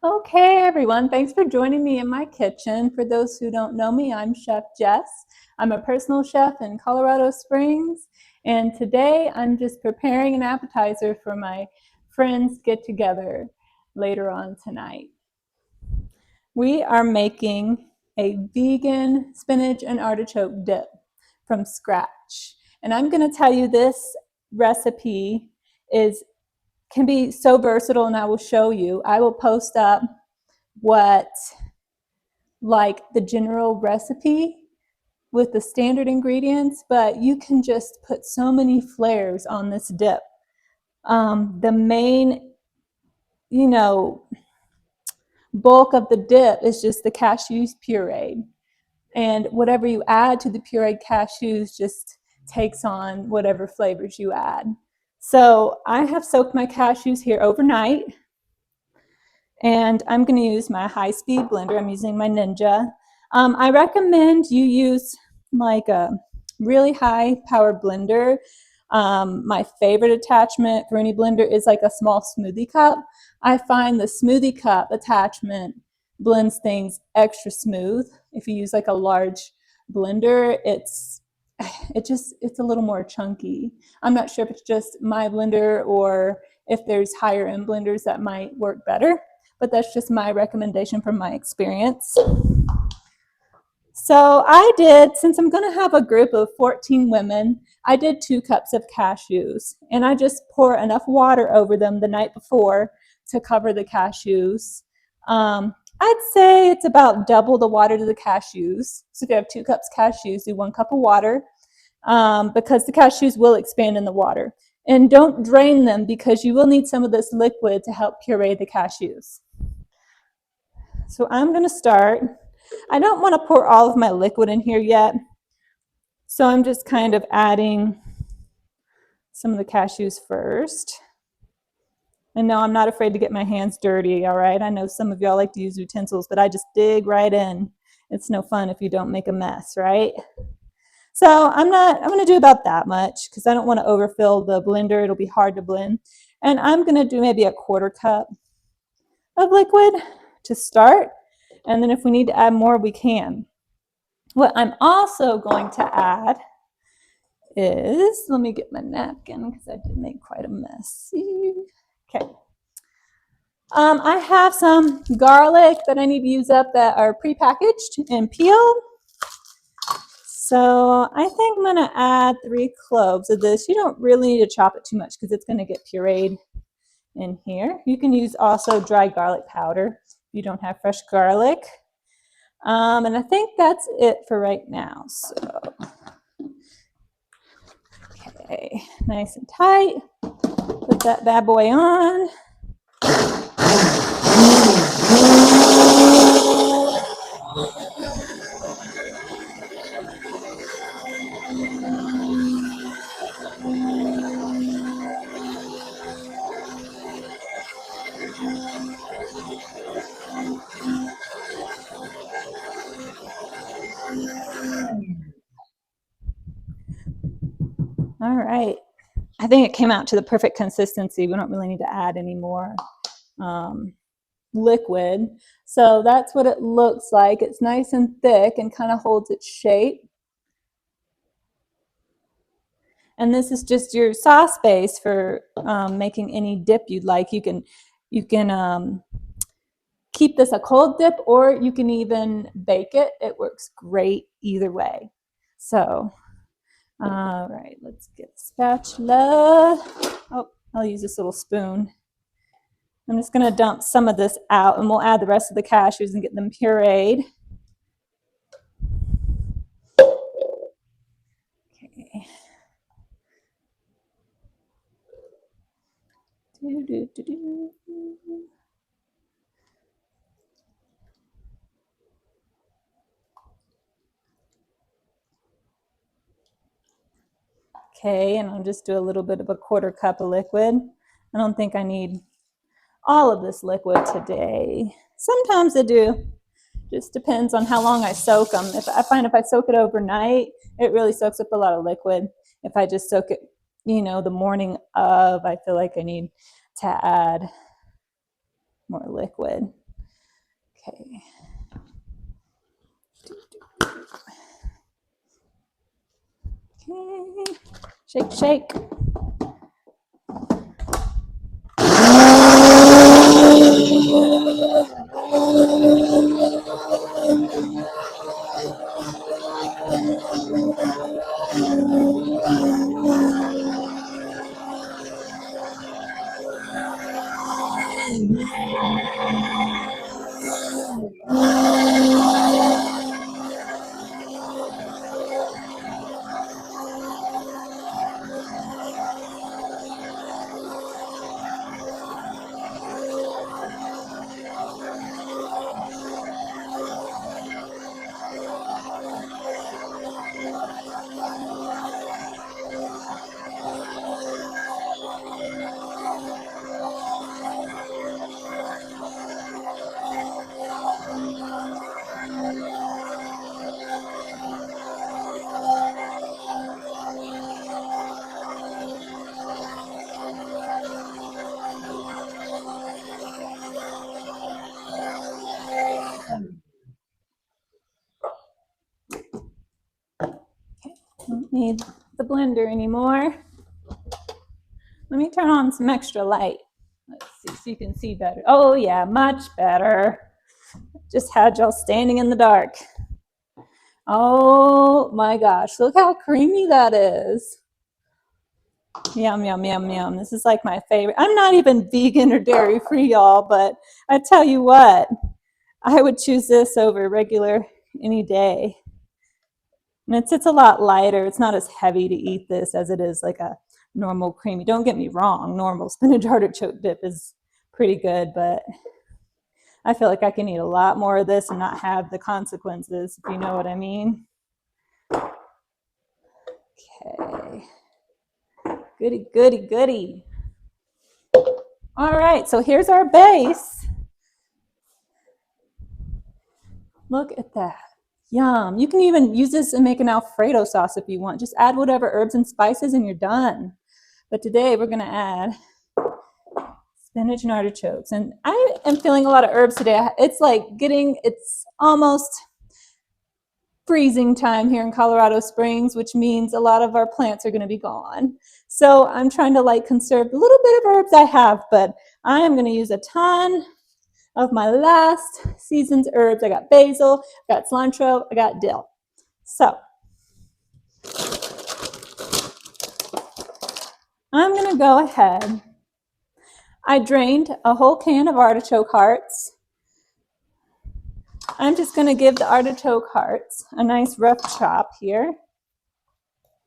Okay, everyone, thanks for joining me in my kitchen. For those who don't know me, I'm Chef Jess. I'm a personal chef in Colorado Springs, and today I'm just preparing an appetizer for my friends get together later on tonight. We are making a vegan spinach and artichoke dip from scratch. And I'm going to tell you this recipe can be so versatile, and I will show you. I will post up what like the general recipe with the standard ingredients, but you can just put so many flavors on this dip. The main, you know, bulk of the dip is just the cashews pureed, and whatever you add to the pureed cashews just takes on whatever flavors you add. So I have soaked my cashews here overnight, and I'm going to use my high-speed blender. I'm using my Ninja. I recommend you use like a really high-powered blender. My favorite attachment for any blender is like a small smoothie cup. I find the smoothie cup attachment blends things extra smooth. If you use like a large blender, it's a little more chunky. I'm not sure if it's just my blender or if there's higher end blenders that might work better, but that's just my recommendation from my experience. So since I'm going to have a group of 14 women, I did 2 cups of cashews, and I just pour enough water over them the night before to cover the cashews. I'd say it's about double the water to the cashews. So if you have 2 cups cashews, do 1 cup of water, because the cashews will expand in the water. And don't drain them, because you will need some of this liquid to help puree the cashews. So I'm going to start. I don't want to pour all of my liquid in here yet, so I'm just kind of adding some of the cashews first. And no, I'm not afraid to get my hands dirty, all right? I know some of y'all like to use utensils, but I just dig right in. It's no fun if you don't make a mess, right? So I'm going to do about that much because I don't want to overfill the blender. It'll be hard to blend. And I'm going to do maybe 1/4 cup of liquid to start. And then if we need to add more, we can. What I'm also going to add is, let me get my napkin because I did make quite a mess. Okay. I have some garlic that I need to use up that are prepackaged and peeled. So I think I'm going to add 3 cloves of this. You don't really need to chop it too much because it's going to get pureed in here. You can use also dry garlic powder if you don't have fresh garlic. And I think that's it for right now. So, okay, nice and tight. Put that bad boy on. All right. I think it came out to the perfect consistency. We don't really need to add any more liquid. So that's what it looks like. It's nice and thick and kind of holds its shape. And this is just your sauce base for making any dip you'd like. You can keep this a cold dip, or you can even bake it. It works great either way. So, all right, let's get a spatula. Oh, I'll use this little spoon. I'm just going to dump some of this out, and we'll add the rest of the cashews and get them pureed. Okay. Okay, and I'll just do a little bit of 1/4 cup of liquid. I don't think I need all of this liquid today. Sometimes I do. Just depends on how long I soak them. If I soak it overnight, it really soaks up a lot of liquid. If I just soak it, the morning of, I feel like I need to add more liquid. Okay. Okay. Shake, shake. Don't need the blender anymore. Let me turn on some extra light. Let's see so you can see better. Oh yeah, much better. Just had y'all standing in the dark. Oh my gosh, look how creamy that is. Yum, yum, yum, yum. This is like my favorite. I'm not even vegan or dairy free, y'all, but I tell you what, I would choose this over regular any day. And it's a lot lighter. It's not as heavy to eat this as it is like a normal creamy. Don't get me wrong, normal spinach artichoke dip is pretty good, but I feel like I can eat a lot more of this and not have the consequences, if you know what I mean. Okay. Goody, goody, goody. All right, so here's our base. Look at that. Yum. You can even use this and make an Alfredo sauce if you want. Just add whatever herbs and spices and you're done. But today we're going to add spinach and artichokes. And I am feeling a lot of herbs today. It's almost freezing time here in Colorado Springs, which means a lot of our plants are going to be gone. So I'm trying to conserve the little bit of herbs I have, but I am going to use a ton of my last season's herbs. I got basil, I got cilantro, I got dill. So I'm going to go ahead. I drained a whole can of artichoke hearts. I'm just going to give the artichoke hearts a nice rough chop here.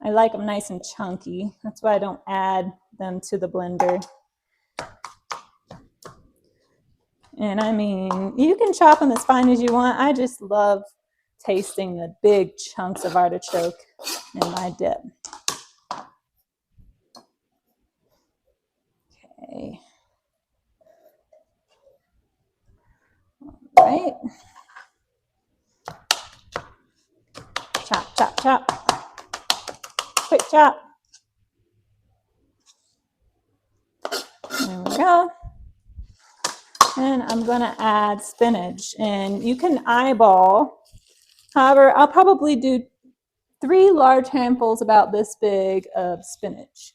I like them nice and chunky. That's why I don't add them to the blender. And I mean, you can chop them as fine as you want. I just love tasting the big chunks of artichoke in my dip. Okay. All right. Chop, chop, chop. Quick chop. There we go. And I'm going to add spinach. And you can eyeball. However, I'll probably do 3 large handfuls about this big of spinach.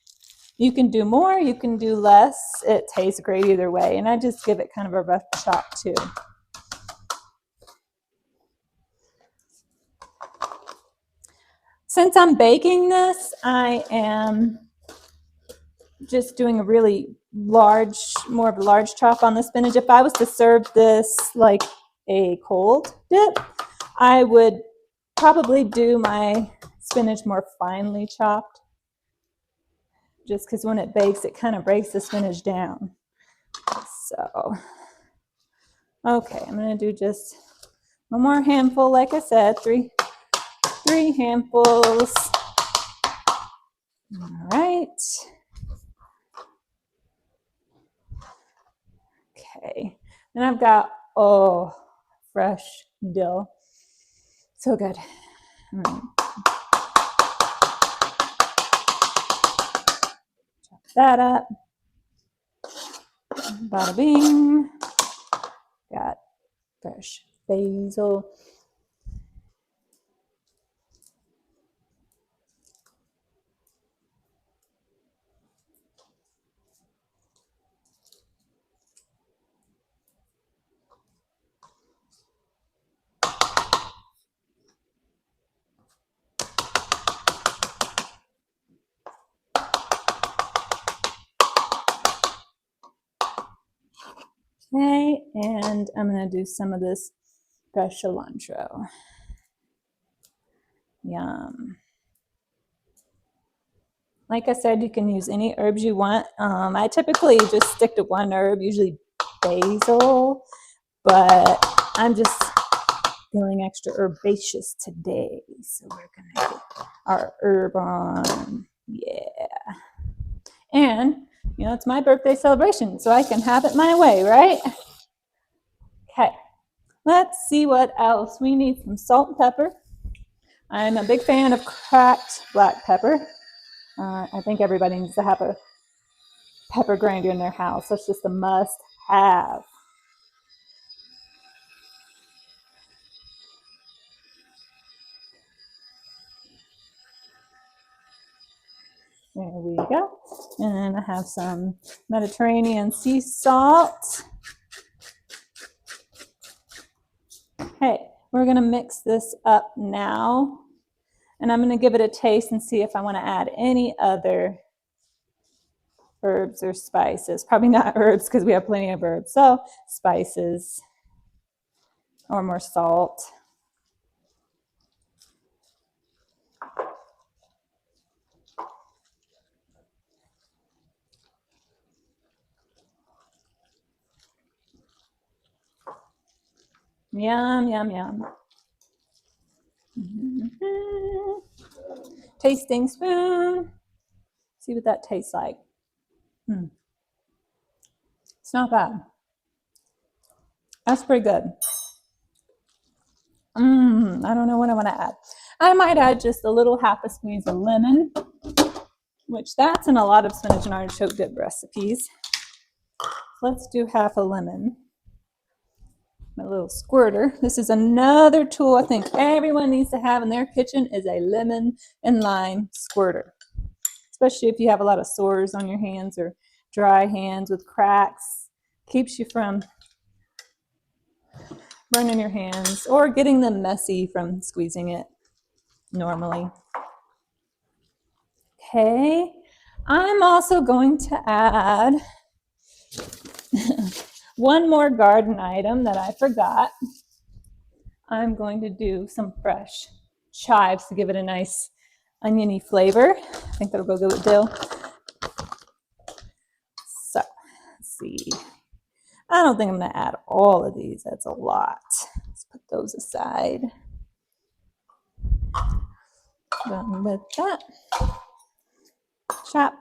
You can do more, you can do less. It tastes great either way. And I just give it kind of a rough chop too. Since I'm baking this, I am just doing a really more of a large chop on the spinach. If I was to serve this like a cold dip, I would probably do my spinach more finely chopped, just because when it bakes, it kind of breaks the spinach down. So, okay, I'm going to do just one more handful, like I said, three handfuls. All right. Okay, then I've got, fresh dill. So good. Chop that up. Bada bing. Got fresh basil. Okay, and I'm going to do some of this fresh cilantro. Yum. Like I said, you can use any herbs you want. I typically just stick to one herb, usually basil, but I'm just feeling extra herbaceous today. So we're going to get our herb on. Yeah. And, you know, it's my birthday celebration, so I can have it my way, right? Okay. Let's see what else. We need some salt and pepper. I'm a big fan of cracked black pepper. I think everybody needs to have a pepper grinder in their house. That's just a must have. There we go. And I have some Mediterranean sea salt. Okay, we're going to mix this up now. And I'm going to give it a taste and see if I want to add any other herbs or spices. Probably not herbs because we have plenty of herbs. So spices or more salt. Yum, yum, yum. Mm-hmm. Tasting spoon. See what that tastes like. It's not bad. That's pretty good. I don't know what I want to add. I might add just a little half a squeeze of lemon, which that's in a lot of spinach and artichoke dip recipes. Let's do half a lemon. My little squirter. This is another tool I think everyone needs to have in their kitchen is a lemon and lime squirter. Especially if you have a lot of sores on your hands or dry hands with cracks. Keeps you from burning your hands or getting them messy from squeezing it normally. Okay, I'm also going to add one more garden item that I forgot. I'm going to do some fresh chives to give it a nice oniony flavor. I think that'll go good with dill. So, let's see. I don't think I'm going to add all of these. That's a lot. Let's put those aside. Done with that. Chop.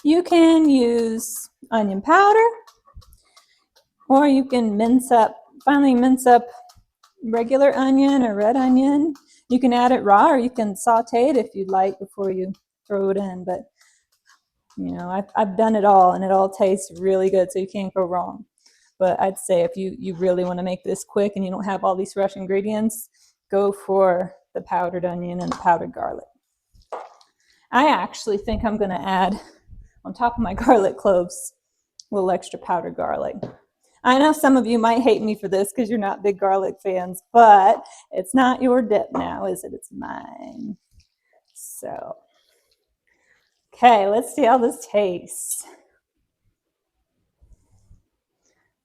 You can use onion powder, or you can finely mince up regular onion or red onion. You can add it raw, or you can saute it if you'd like before you throw it in. But you know, I've done it all, and it all tastes really good, so you can't go wrong. But I'd say if you really want to make this quick and you don't have all these fresh ingredients, go for the powdered onion and the powdered garlic. I actually think I'm going to add on top of my garlic cloves a little extra powdered garlic. I know some of you might hate me for this because you're not big garlic fans, but it's not your dip now, is it? It's mine. So, okay, let's see how this tastes.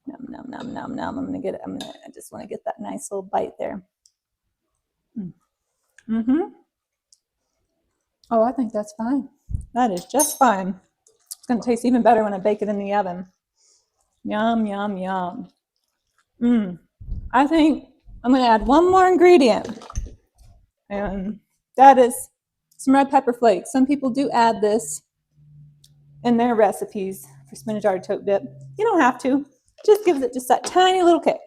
Nom, nom, nom, nom, nom. I just want to get that nice little bite there. Oh, I think that's fine. That is just fine. It's going to taste even better when I bake it in the oven. Yum, yum, yum. I think I'm going to add one more ingredient. And that is some red pepper flakes. Some people do add this in their recipes for spinach artichoke dip. You don't have to. It just gives it just that tiny little kick.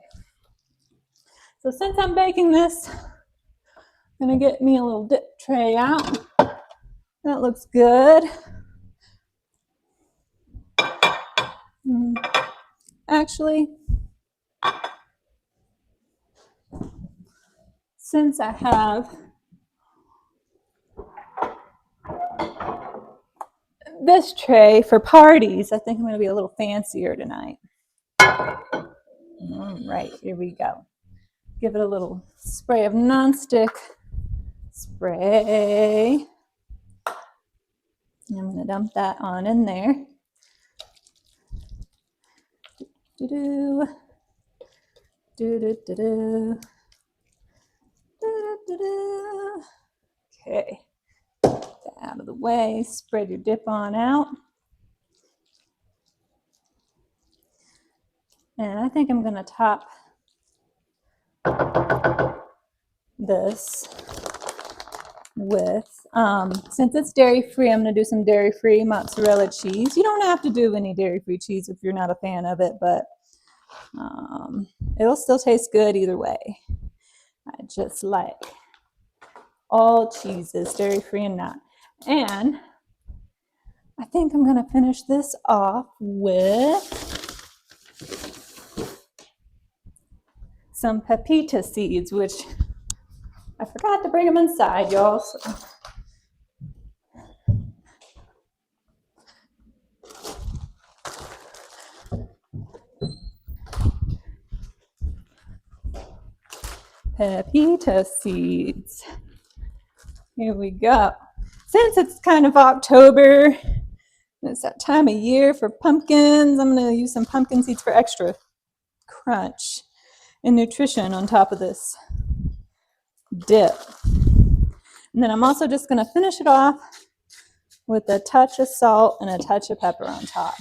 So since I'm baking this, I'm going to get me a little dip tray out. That looks good. Actually, since I have this tray for parties, I think I'm going to be a little fancier tonight. Right, here we go. Give it a little spray of nonstick spray. I'm going to dump that on in there. Do-do. Do-do-do-do. Do-do-do-do. Okay, get that out of the way. Spread your dip on out. And I think I'm going to top this with, since it's dairy-free, I'm going to do some dairy-free mozzarella cheese. You don't have to do any dairy-free cheese if you're not a fan of it, but it'll still taste good either way. I just like all cheeses, dairy-free and not. And I think I'm going to finish this off with some pepita seeds, which I forgot to bring them inside, y'all. So. Pepita seeds. Here we go. Since it's kind of October, it's that time of year for pumpkins, I'm going to use some pumpkin seeds for extra crunch and nutrition on top of this dip. And then I'm also just going to finish it off with a touch of salt and a touch of pepper on top.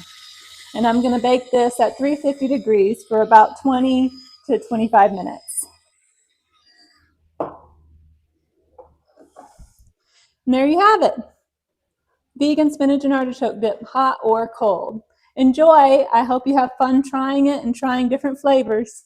And I'm going to bake this at 350 degrees for about 20 to 25 minutes. And there you have it. Vegan spinach and artichoke dip, hot or cold. Enjoy. I hope you have fun trying it and trying different flavors.